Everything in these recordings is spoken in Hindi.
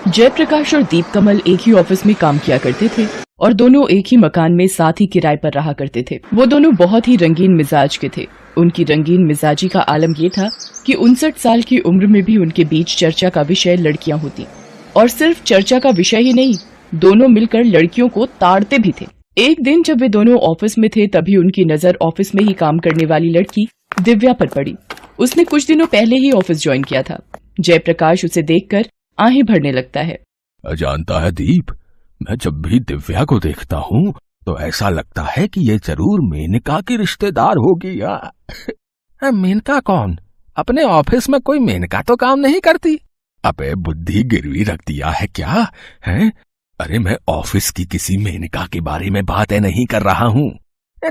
जयप्रकाश और दीपकमल एक ही ऑफिस में काम किया करते थे और दोनों एक ही मकान में साथ ही किराए पर रहा करते थे। वो दोनों बहुत ही रंगीन मिजाज के थे। उनकी रंगीन मिजाजी का आलम ये था कि 59 साल की उम्र में भी उनके बीच चर्चा का विषय लड़कियां होती, और सिर्फ चर्चा का विषय ही नहीं, दोनों मिलकर लड़कियों को ताड़ते भी थे। एक दिन जब वे दोनों ऑफिस में थे तभी उनकी नजर ऑफिस में ही काम करने वाली लड़की दिव्या पर पड़ी। उसने कुछ दिनों पहले ही ऑफिस ज्वाइन किया था। जयप्रकाश उसे देखकर आहें भरने लगता है। जानता है दीप, मैं जब भी दिव्या को देखता हूँ तो ऐसा लगता है कि ये जरूर मेनका की रिश्तेदार होगी। मेनका कौन? अपने ऑफिस में कोई मेनका तो काम नहीं करती। अबे बुद्धि गिरवी रख दिया है क्या? हैं? अरे मैं ऑफिस की किसी मेनका के बारे में बातें नहीं कर रहा हूँ।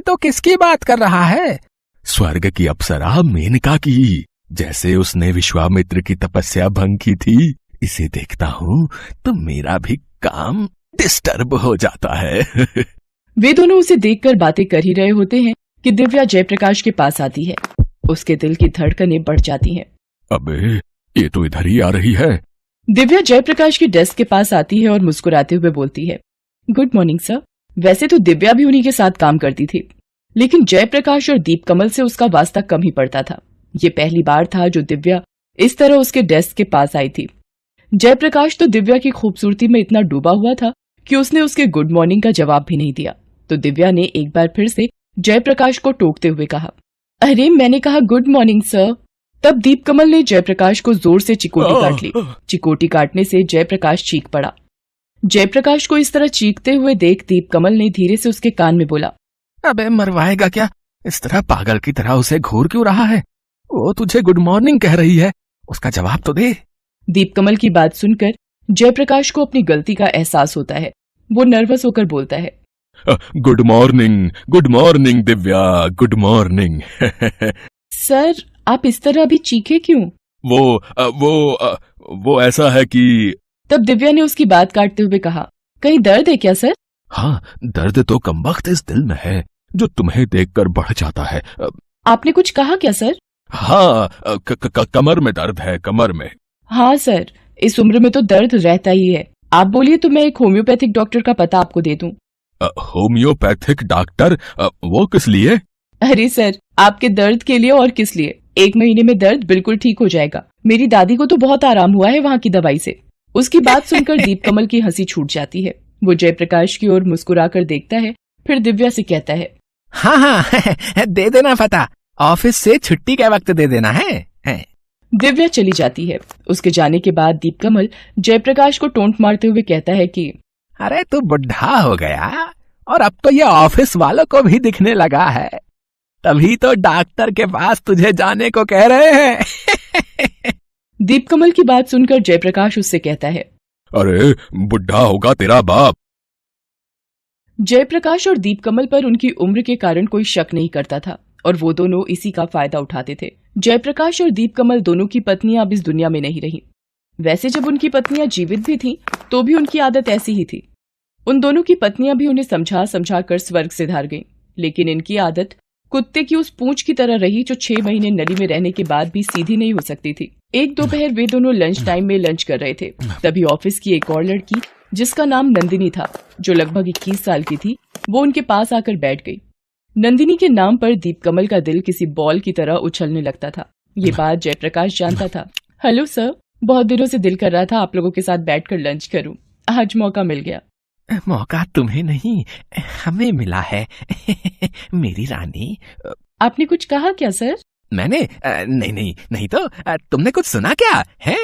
तो किसकी बात कर रहा है? स्वर्ग की अप्सरा मेनका की। जैसे उसने विश्वामित्र की तपस्या भंग की थी, इसे देखता हूँ तो मेरा भी काम डिस्टर्ब हो जाता है। वे दोनों उसे देखकर बातें कर ही रहे होते हैं कि दिव्या जयप्रकाश के पास आती है। उसके दिल की धड़कनें बढ़ जाती हैं। अबे ये तो इधर ही आ रही है। दिव्या जयप्रकाश की डेस्क के पास आती है और मुस्कुराते हुए बोलती है, गुड मॉर्निंग सर। वैसे तो दिव्या भी उन्हीं के साथ काम करती थी, लेकिन जयप्रकाश और दीपकमल से उसका वास्ता कम ही पड़ता था। ये पहली बार था जो दिव्या इस तरह उसके डेस्क के पास आई थी। जयप्रकाश तो दिव्या की खूबसूरती में इतना डूबा हुआ था कि उसने उसके गुड मॉर्निंग का जवाब भी नहीं दिया। तो दिव्या ने एक बार फिर से जयप्रकाश को टोकते हुए कहा, अरे मैंने कहा गुड मॉर्निंग सर। तब दीपकमल ने जयप्रकाश को जोर से चिकोटी काट ली। चिकोटी काटने से जयप्रकाश चीख पड़ा। जयप्रकाश को इस तरह चीखते हुए देख दीपकमल ने धीरे से उसके कान में बोला, अबे मरवाएगा क्या? इस तरह पागल की तरह उसे घूर क्यों रहा है? वो तुझे गुड मॉर्निंग कह रही है, उसका जवाब तो दे। दीपकमल की बात सुनकर जयप्रकाश को अपनी गलती का एहसास होता है। वो नर्वस होकर बोलता है, good morning Divya, good morning. Sir आप इस तरह अभी चीखे क्यों? वो ऐसा है कि। तब दिव्या ने उसकी बात काटते हुए कहा, कहीं दर्द है क्या सर? हाँ, दर्द तो कमबख्त इस दिल में है जो तुम्हें देखकर बढ़ जाता है। आपने कुछ कहा क्या सर? हाँ, कमर में दर्द है, कमर में। हाँ सर, इस उम्र में तो दर्द रहता ही है। आप बोलिए तो मैं एक होम्योपैथिक डॉक्टर का पता आपको दे दूं। Homeopathic doctor? वो किस लिए? अरे सर, आपके दर्द के लिए और किस लिए। 1 महीने में दर्द बिल्कुल ठीक हो जाएगा। मेरी दादी को तो बहुत आराम हुआ है वहाँ की दवाई से। उसकी बात सुनकर दीपकमल की हंसी छूट जाती है। वो जयप्रकाश की ओर मुस्कुराकर देखता है, फिर दिव्या से कहता है, हाँ दे देना पता, ऑफिस से छुट्टी के वक्त दे देना है। दिव्या चली जाती है। उसके जाने के बाद दीपकमल जयप्रकाश को टोंट मारते हुए कहता है कि अरे तू बुढ़ा हो गया और अब तो ये ऑफिस वालों को भी दिखने लगा है, तभी तो डॉक्टर के पास तुझे जाने को कह रहे हैं। दीपकमल की बात सुनकर जयप्रकाश उससे कहता है, अरे बुढ़ा होगा तेरा बाप। जयप्रकाश और दीपकमल पर उनकी उम्र के कारण कोई शक नहीं करता था और वो दोनों इसी का फायदा उठाते थे। जयप्रकाश और दीपकमल दोनों की पत्नियां अब इस दुनिया में नहीं रही। वैसे जब उनकी पत्नियां जीवित भी थीं, तो भी उनकी आदत ऐसी ही थी। उन दोनों की पत्नियां भी उन्हें समझा कर स्वर्ग से धार गईं, लेकिन इनकी आदत कुत्ते की उस पूंछ की तरह रही जो 6 महीने नली में रहने के बाद भी सीधी नहीं हो सकती थी। एक दोपहर वे दोनों लंच टाइम में लंच कर रहे थे, तभी ऑफिस की एक और लड़की जिसका नाम नंदिनी था, जो लगभग 21 साल की थी, वो उनके पास आकर बैठ गई। नंदिनी के नाम पर दीपकमल का दिल किसी बॉल की तरह उछलने लगता था। ये बात जयप्रकाश जानता था। हेलो सर, बहुत दिनों से दिल कर रहा था आप लोगों के साथ बैठकर लंच करूं। आज मौका मिल गया। मौका तुम्हें नहीं, हमें मिला है। मेरी रानी। आपने कुछ कहा क्या सर? मैंने नहीं तो तुमने कुछ सुना क्या है?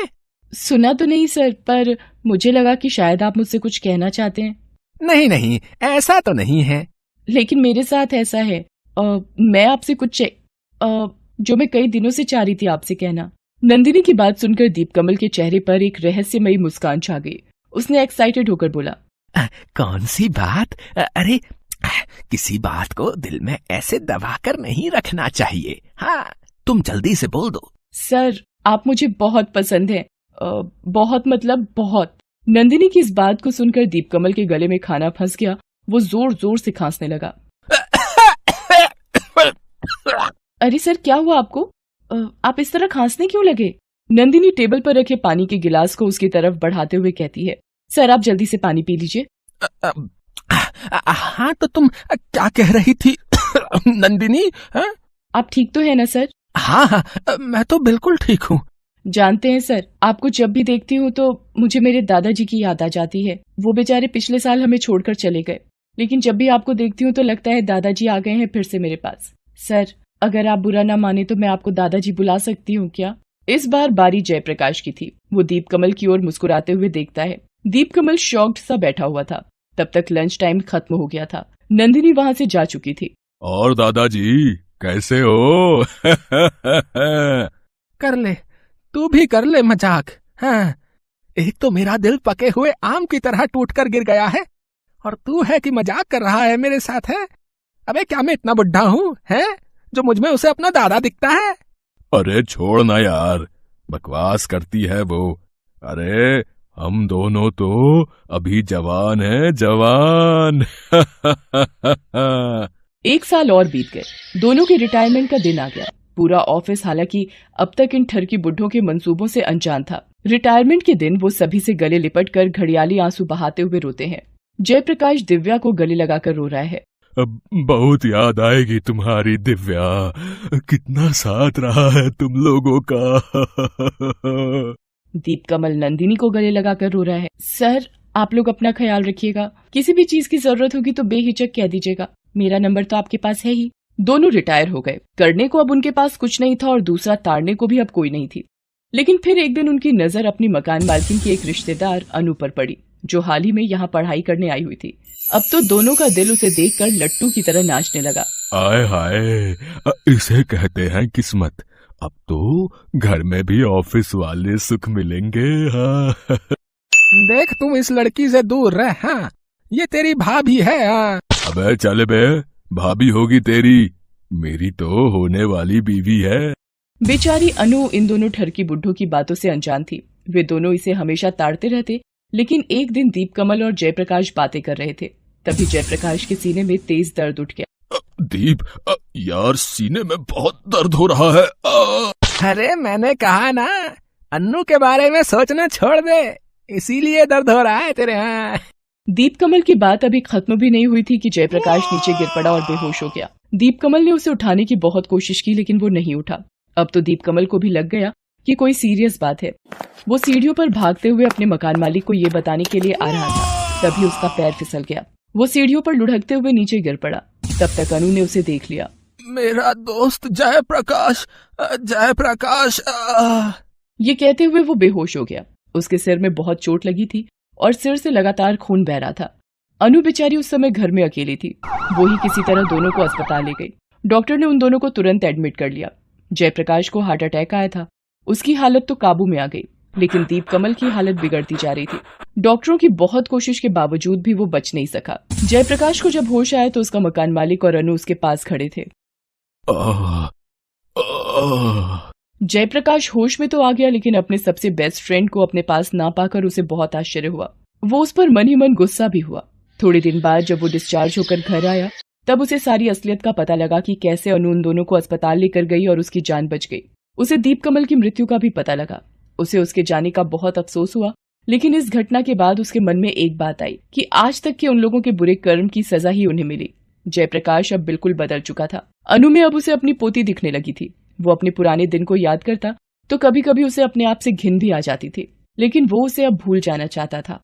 सुना तो नहीं सर, पर मुझे लगा कि शायद आप मुझसे कुछ कहना चाहते हैं। नहीं, ऐसा तो नहीं है। लेकिन मेरे साथ ऐसा है। मैं आपसे कुछ जो मैं कई दिनों से चाह रही थी आपसे कहना। नंदिनी की बात सुनकर दीपकमल के चेहरे पर एक रहस्यमयी मुस्कान छा गई। उसने एक्साइटेड होकर बोला, कौन सी बात? अरे किसी बात को दिल में ऐसे दबा कर नहीं रखना चाहिए। हाँ, तुम जल्दी से बोल दो। सर आप मुझे बहुत पसंद हैं। बहुत मतलब बहुत। नंदिनी की इस बात को सुनकर दीपकमल के गले में खाना फंस गया। वो जोर जोर से खांसने लगा। अरे सर क्या हुआ आपको? आप इस तरह खांसने क्यों लगे? नंदिनी टेबल पर रखे पानी के गिलास को उसकी तरफ बढ़ाते हुए कहती है, सर आप जल्दी से पानी पी लीजिए। हाँ तो तुम क्या कह रही थी नंदिनी? आप ठीक तो है ना सर? हाँ, मैं तो बिल्कुल ठीक हूँ। जानते हैं सर, आपको जब भी देखती हूँ तो मुझे मेरे दादाजी की याद आ जाती है। वो बेचारे पिछले साल हमें छोड़कर चले गए, लेकिन जब भी आपको देखती हूँ तो लगता है दादाजी आ गए हैं फिर से मेरे पास। सर अगर आप बुरा ना माने तो मैं आपको दादाजी बुला सकती हूँ क्या? इस बार बारी जयप्रकाश की थी। वो दीप कमल की ओर मुस्कुराते हुए देखता है। दीप कमल शॉक्ड सा बैठा हुआ था। तब तक लंच टाइम खत्म हो गया था। नंदिनी वहाँ से जा चुकी थी। और दादाजी कैसे हो? कर ले, तू भी कर ले मजाक। हाँ, एक तो मेरा दिल पके हुए आम की तरह टूटकर गिर गया है और तू है कि मजाक कर रहा है मेरे साथ है? अबे क्या मैं इतना बुढ़ा हूँ है जो मुझ में उसे अपना दादा दिखता है? अरे छोड़ ना यार, बकवास करती है वो। अरे हम दोनों तो अभी जवान हैं, जवान। 1 साल और बीत गए। दोनों के रिटायरमेंट का दिन आ गया। पूरा ऑफिस हालांकि अब तक इन ठरकी बुड्ढों के मंसूबों से अनजान था। रिटायरमेंट के दिन वो सभी से गले लिपटकर घड़ियाली आंसू बहाते हुए रोते हैं। जयप्रकाश दिव्या को गले लगाकर रो रहा है। अब बहुत याद आएगी तुम्हारी दिव्या, कितना साथ रहा है तुम लोगों का। दीप कमल नंदिनी को गले लगाकर रो रहा है। सर आप लोग अपना ख्याल रखिएगा, किसी भी चीज की जरूरत होगी तो बेहिचक कह दीजिएगा, मेरा नंबर तो आपके पास है ही। दोनों रिटायर हो गए। करने को अब उनके पास कुछ नहीं था और दूसरा ताड़ने को भी अब कोई नहीं थी। लेकिन फिर एक दिन उनकी नजर अपनी मकान मालकिन की एक रिश्तेदार अनु पर पड़ी, जो हाल ही में यहाँ पढ़ाई करने आई हुई थी। अब तो दोनों का दिल उसे देखकर लट्टू की तरह नाचने लगा। आए हाय, इसे कहते हैं किस्मत। अब तो घर में भी ऑफिस वाले सुख मिलेंगे। हाँ। देख तुम इस लड़की से दूर रह। हाँ, ये तेरी भाभी है। हाँ। अबे चल बे, भाभी होगी तेरी, मेरी तो होने वाली बीवी है। बेचारी अनु इन दोनों ठरकी बुड्ढों की बातों से अनजान थी। वे दोनों इसे हमेशा ताड़ते रहते, लेकिन एक दिन दीप कमल और जयप्रकाश बातें कर रहे थे। तभी जयप्रकाश के सीने में तेज दर्द उठ गया। दीप, यार सीने में बहुत दर्द हो रहा है। अरे मैंने कहा ना, अन्नू के बारे में सोचना छोड़ दे, इसीलिए दर्द हो रहा है तेरे। हाँ। दीप कमल की बात अभी खत्म भी नहीं हुई थी कि जयप्रकाश नीचे गिर पड़ा और बेहोश हो गया। दीप कमल ने उसे उठाने की बहुत कोशिश की, लेकिन वो नहीं उठा। अब तो दीप कमल को भी लग गया कि कोई सीरियस बात है। वो सीढ़ियों पर भागते हुए अपने मकान मालिक को ये बताने के लिए आ रहा था। तभी उसका पैर फिसल गया। वो सीढ़ियों पर लुढ़कते हुए नीचे गिर पड़ा। तब तक अनु ने उसे देख लिया। मेरा दोस्त जयप्रकाश, जयप्रकाश। ये कहते हुए वो बेहोश हो गया। उसके सिर में बहुत चोट लगी थी और सिर से लगातार खून बह रहा था। अनु बेचारी उस समय घर में अकेली थी। वो ही किसी तरह दोनों को अस्पताल ले गई। डॉक्टर ने उन दोनों को तुरंत एडमिट कर लिया। जयप्रकाश को हार्ट अटैक आया था। उसकी हालत तो काबू में आ गई, लेकिन दीप कमल की हालत बिगड़ती जा रही थी। डॉक्टरों की बहुत कोशिश के बावजूद भी वो बच नहीं सका। जयप्रकाश को जब होश आया तो उसका मकान मालिक और अनु उसके पास खड़े थे। जयप्रकाश होश में तो आ गया, लेकिन अपने सबसे बेस्ट फ्रेंड को अपने पास ना पाकर उसे बहुत आश्चर्य हुआ। वो उस पर मन ही मन गुस्सा भी हुआ। थोड़े दिन बाद जब वो डिस्चार्ज होकर घर आया, तब उसे सारी असलियत का पता लगा कि कैसे अनु उन दोनों को अस्पताल लेकर गई और उसकी जान बच गई। उसे दीप कमल की मृत्यु का भी पता लगा। उसे उसके जाने का बहुत अफसोस हुआ, लेकिन इस घटना के बाद उसके मन में एक बात आई कि आज तक के उन लोगों के बुरे कर्म की सजा ही उन्हें मिली। जयप्रकाश अब बिल्कुल बदल चुका था। अनु में अब उसे अपनी पोती दिखने लगी थी। वो अपने पुराने दिन को याद करता तो कभी कभी उसे अपने आप से घिन भी आ जाती थी, लेकिन वो उसे अब भूल जाना चाहता था।